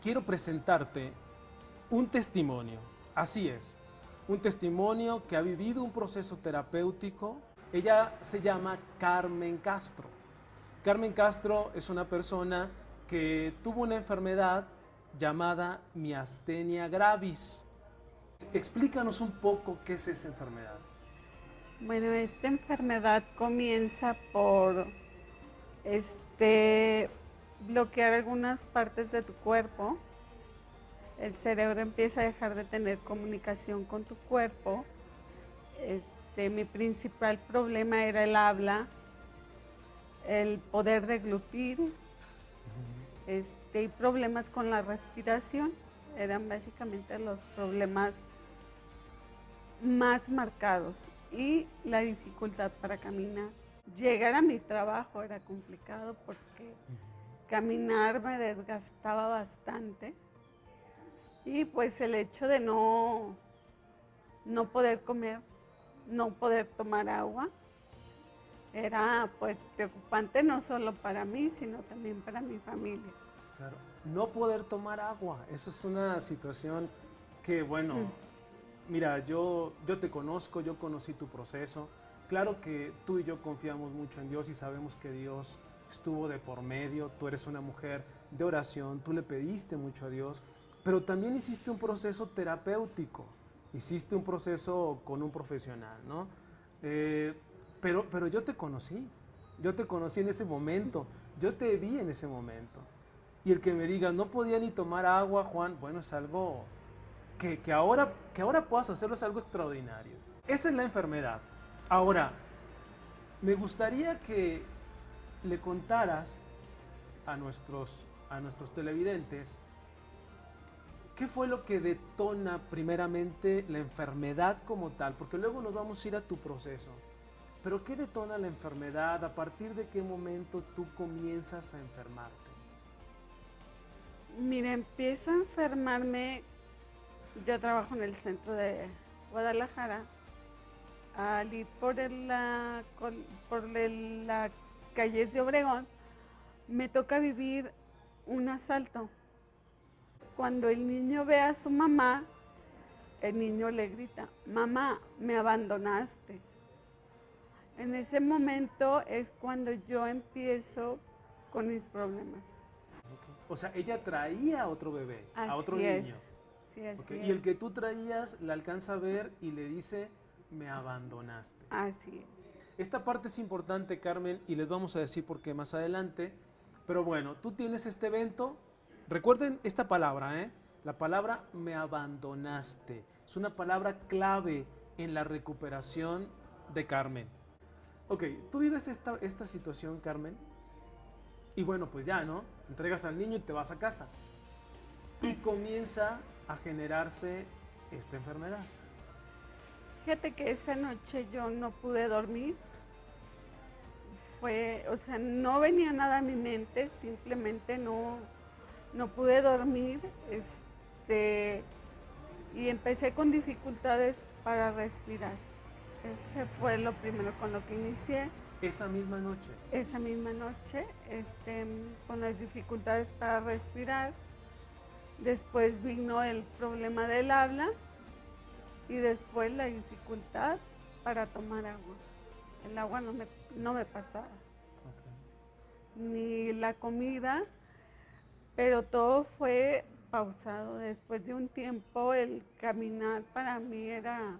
quiero presentarte un testimonio. Así es, un testimonio que ha vivido un proceso terapéutico. Ella se llama Carmen Castro. Carmen Castro es una persona que tuvo una enfermedad llamada miastenia gravis. Explícanos un poco qué es esa enfermedad. Bueno, esta enfermedad comienza por bloquear algunas partes de tu cuerpo. El cerebro empieza a dejar de tener comunicación con tu cuerpo. Mi principal problema era el habla, el poder deglutir, y problemas con la respiración. Eran básicamente los problemas más marcados, y la dificultad para caminar. Llegar a mi trabajo era complicado porque caminar me desgastaba bastante, y pues el hecho de no poder comer, no poder tomar agua, era pues preocupante, no solo para mí, sino también para mi familia. Claro, no poder tomar agua, eso es una situación que, bueno, mira, yo te conozco, yo conocí tu proceso. Claro que tú y yo confiamos mucho en Dios y sabemos que Dios estuvo de por medio. Tú eres una mujer de oración, tú le pediste mucho a Dios, pero también hiciste un proceso terapéutico, hiciste un proceso con un profesional, ¿no? Eh, pero yo te conocí en ese momento, yo te vi en ese momento. Y el que me diga, no podía ni tomar agua, Juan, bueno, es algo que ahora puedas hacerlo, es algo extraordinario. Esa es la enfermedad. Ahora, me gustaría que le contaras a nuestros televidentes qué fue lo que detona primeramente la enfermedad como tal, porque luego nos vamos a ir a tu proceso. Pero ¿qué detona la enfermedad? ¿A partir de qué momento tú comienzas a enfermarte? Mira, empiezo a enfermarme. Yo trabajo en el centro de Guadalajara. Al ir por la calles de Obregón, me toca vivir un asalto. Cuando el niño ve a su mamá, el niño le grita: mamá, me abandonaste. En ese momento es cuando yo empiezo con mis problemas. Okay. O sea, ella traía a otro bebé, a otro Así es, niño. sí, así Okay. Y el es, que tú traías la alcanza a ver y le dice, me abandonaste. así es. Esta parte es importante, Carmen, y les vamos a decir por qué más adelante. Pero bueno, tú tienes este evento. Recuerden esta palabra, ¿eh? La palabra me abandonaste. Es una palabra clave en la recuperación de Carmen. Ok, tú vives esta situación, Carmen, y bueno, pues ya, ¿no? Entregas al niño y te vas a casa. Y Así es. comienza a generarse esta enfermedad. Fíjate que esa noche yo no pude dormir. No venía nada a mi mente, simplemente no pude dormir. Y empecé con dificultades para respirar. Ese fue lo primero con lo que inicié. Esa misma noche. Esa misma noche, con las dificultades para respirar. Después vino el problema del habla, y después la dificultad para tomar agua. El agua no me pasaba, Okay. ni la comida, pero todo fue pausado. Después de un tiempo, el caminar para mí era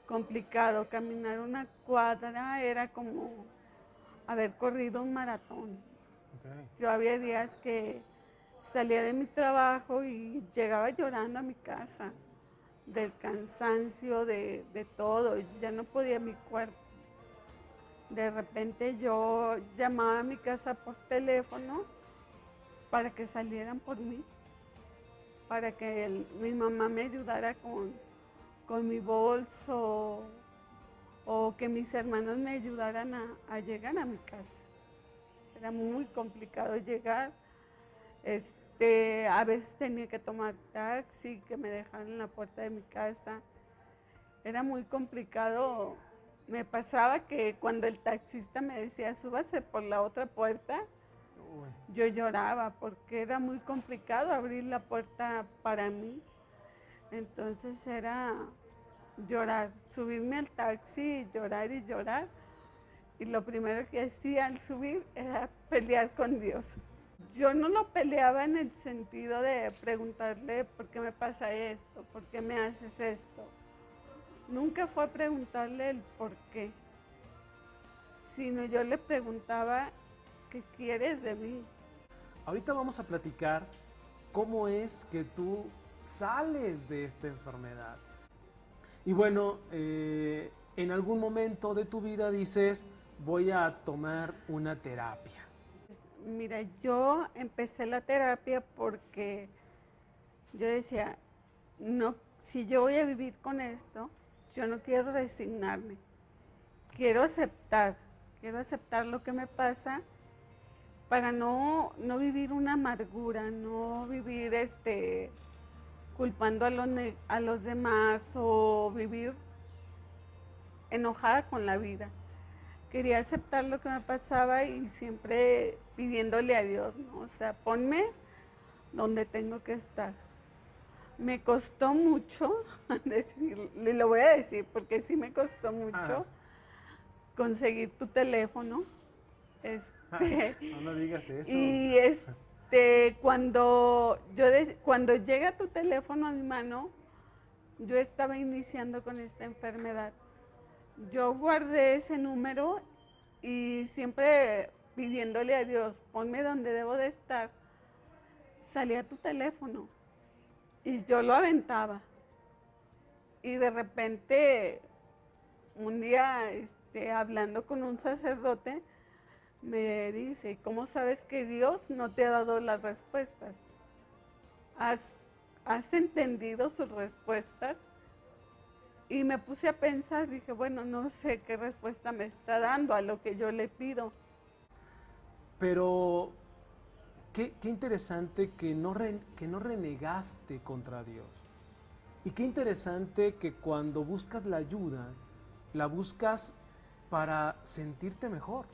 complicado. Caminar una cuadra era como haber corrido un maratón. Okay. Yo había días que salía de mi trabajo y llegaba llorando a mi casa, del cansancio, de todo. Yo ya no podía mi cuerpo. De repente yo llamaba a mi casa por teléfono para que salieran por mí, para que mi mamá me ayudara con mi bolso, o que mis hermanos me ayudaran a llegar a mi casa. Era muy complicado llegar. A veces tenía que tomar taxi, que me dejaran en la puerta de mi casa. Era muy complicado. Me pasaba que cuando el taxista me decía, súbase por la otra puerta, Uy. Yo lloraba porque era muy complicado abrir la puerta para mí. Entonces era llorar, subirme al taxi y llorar y llorar. Y lo primero que hacía al subir era pelear con Dios. Yo no lo peleaba en el sentido de preguntarle por qué me pasa esto, por qué me haces esto. Nunca fue preguntarle el por qué, sino yo le preguntaba qué quieres de mí. Ahorita vamos a platicar cómo es que tú sales de esta enfermedad. Y bueno, en algún momento de tu vida dices, voy a tomar una terapia. Mira, yo empecé la terapia porque yo decía, no, si yo voy a vivir con esto, yo no quiero resignarme, quiero aceptar lo que me pasa para no vivir una amargura, no vivir culpando a los demás o vivir enojada con la vida. Quería aceptar lo que me pasaba y siempre pidiéndole a Dios, ¿no? O sea, ponme donde tengo que estar. Me costó mucho decirle, lo voy a decir porque sí me costó mucho conseguir tu teléfono. No digas eso. Y cuando llega tu teléfono a mi mano, yo estaba iniciando con esta enfermedad. Yo guardé ese número y siempre pidiéndole a Dios, ponme donde debo de estar, salía tu teléfono y yo lo aventaba. Y de repente, un día hablando con un sacerdote, me dice, ¿cómo sabes que Dios no te ha dado las respuestas? ¿Has entendido sus respuestas? Y me puse a pensar, dije, bueno, no sé qué respuesta me está dando a lo que yo le pido. Pero qué interesante que no renegaste contra Dios. Y qué interesante que cuando buscas la ayuda, la buscas para sentirte mejor.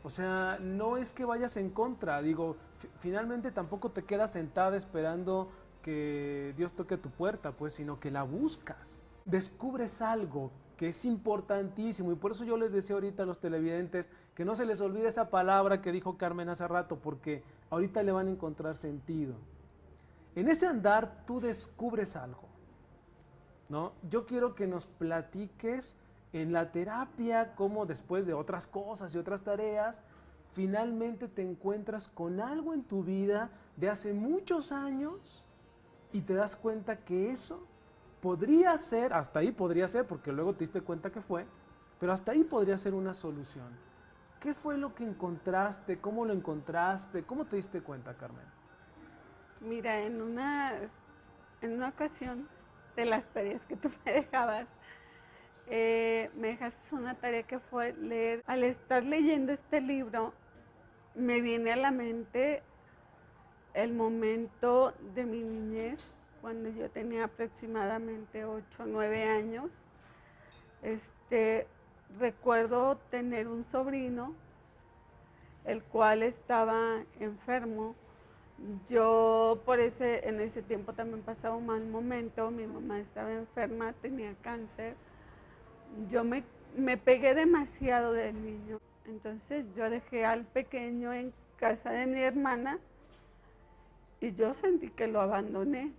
O sea, no es que vayas en contra, digo, finalmente tampoco te quedas sentada esperando que Dios toque tu puerta, pues, sino que la buscas. Descubres algo que es importantísimo y por eso yo les decía ahorita a los televidentes que no se les olvide esa palabra que dijo Carmen hace rato, porque ahorita le van a encontrar sentido. En ese andar tú descubres algo, ¿no? Yo quiero que nos platiques en la terapia cómo después de otras cosas y otras tareas, finalmente te encuentras con algo en tu vida de hace muchos años y te das cuenta que eso podría ser, hasta ahí podría ser, porque luego te diste cuenta que fue, pero hasta ahí podría ser una solución. ¿Qué fue lo que encontraste? ¿Cómo lo encontraste? ¿Cómo te diste cuenta, Carmen? Mira, en una ocasión de las tareas que tú me dejabas, me dejaste una tarea que fue leer. Al estar leyendo este libro, me viene a la mente el momento de mi niñez, cuando yo tenía aproximadamente 8 o 9 años. Recuerdo tener un sobrino, el cual estaba enfermo. Yo en ese tiempo también pasaba un mal momento, mi mamá estaba enferma, tenía cáncer. Yo me pegué demasiado del niño, entonces yo dejé al pequeño en casa de mi hermana y yo sentí que lo abandoné.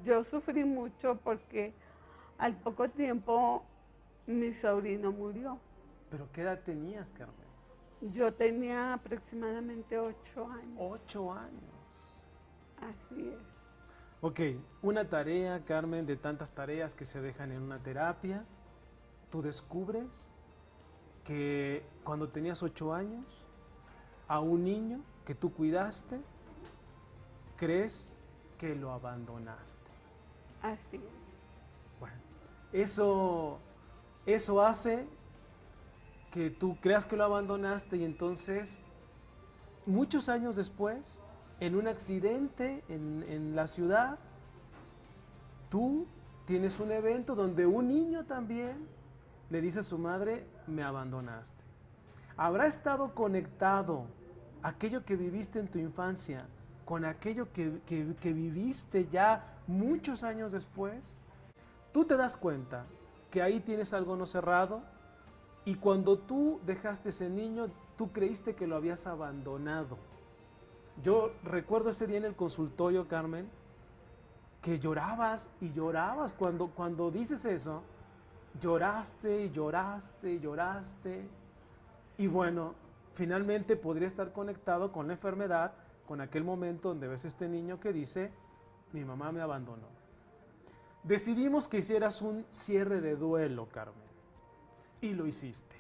Yo sufrí mucho porque al poco tiempo mi sobrino murió. ¿Pero qué edad tenías, Carmen? Yo tenía aproximadamente 8 años. 8 años. Así es. Ok, una tarea, Carmen, de tantas tareas que se dejan en una terapia. Tú descubres que cuando tenías 8 años, a un niño que tú cuidaste, crees que lo abandonaste. Así es. Bueno, eso hace que tú creas que lo abandonaste y entonces, muchos años después, en un accidente en la ciudad, tú tienes un evento donde un niño también le dice a su madre, me abandonaste. Habrá estado conectado aquello que viviste en tu infancia con aquello que viviste ya muchos años después, tú te das cuenta que ahí tienes algo no cerrado y cuando tú dejaste ese niño, tú creíste que lo habías abandonado. Yo recuerdo ese día en el consultorio, Carmen, que llorabas y llorabas cuando dices eso, lloraste y lloraste y lloraste. Y bueno, finalmente podría estar conectado con la enfermedad, con aquel momento donde ves a este niño que dice, mi mamá me abandonó. Decidimos que hicieras un cierre de duelo, Carmen, y lo hiciste.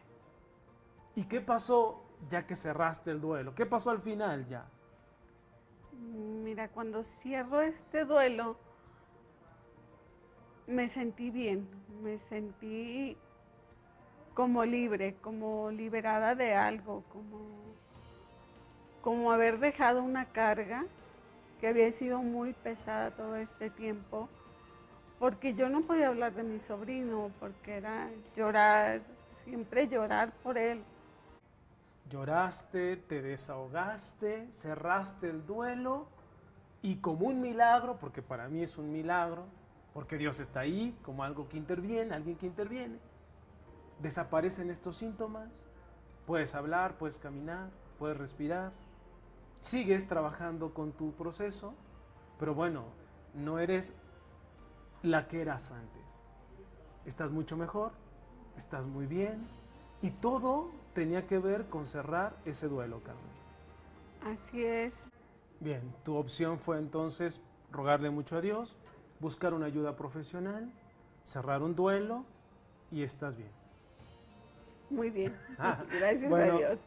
¿Y qué pasó ya que cerraste el duelo? ¿Qué pasó al final ya? Mira, cuando cierro este duelo, me sentí bien, me sentí como libre, como liberada de algo, como haber dejado una carga que había sido muy pesada todo este tiempo, porque yo no podía hablar de mi sobrino, porque era llorar, siempre llorar por él. Lloraste, te desahogaste, cerraste el duelo y como un milagro, porque para mí es un milagro, porque Dios está ahí como algo que interviene, alguien que interviene, desaparecen estos síntomas, puedes hablar, puedes caminar, puedes respirar, sigues trabajando con tu proceso, pero bueno, no eres la que eras antes. Estás mucho mejor, estás muy bien y todo tenía que ver con cerrar ese duelo, Carmen. Así es. Bien, tu opción fue entonces rogarle mucho a Dios, buscar una ayuda profesional, cerrar un duelo y estás bien. Muy bien, gracias a Bueno, Dios.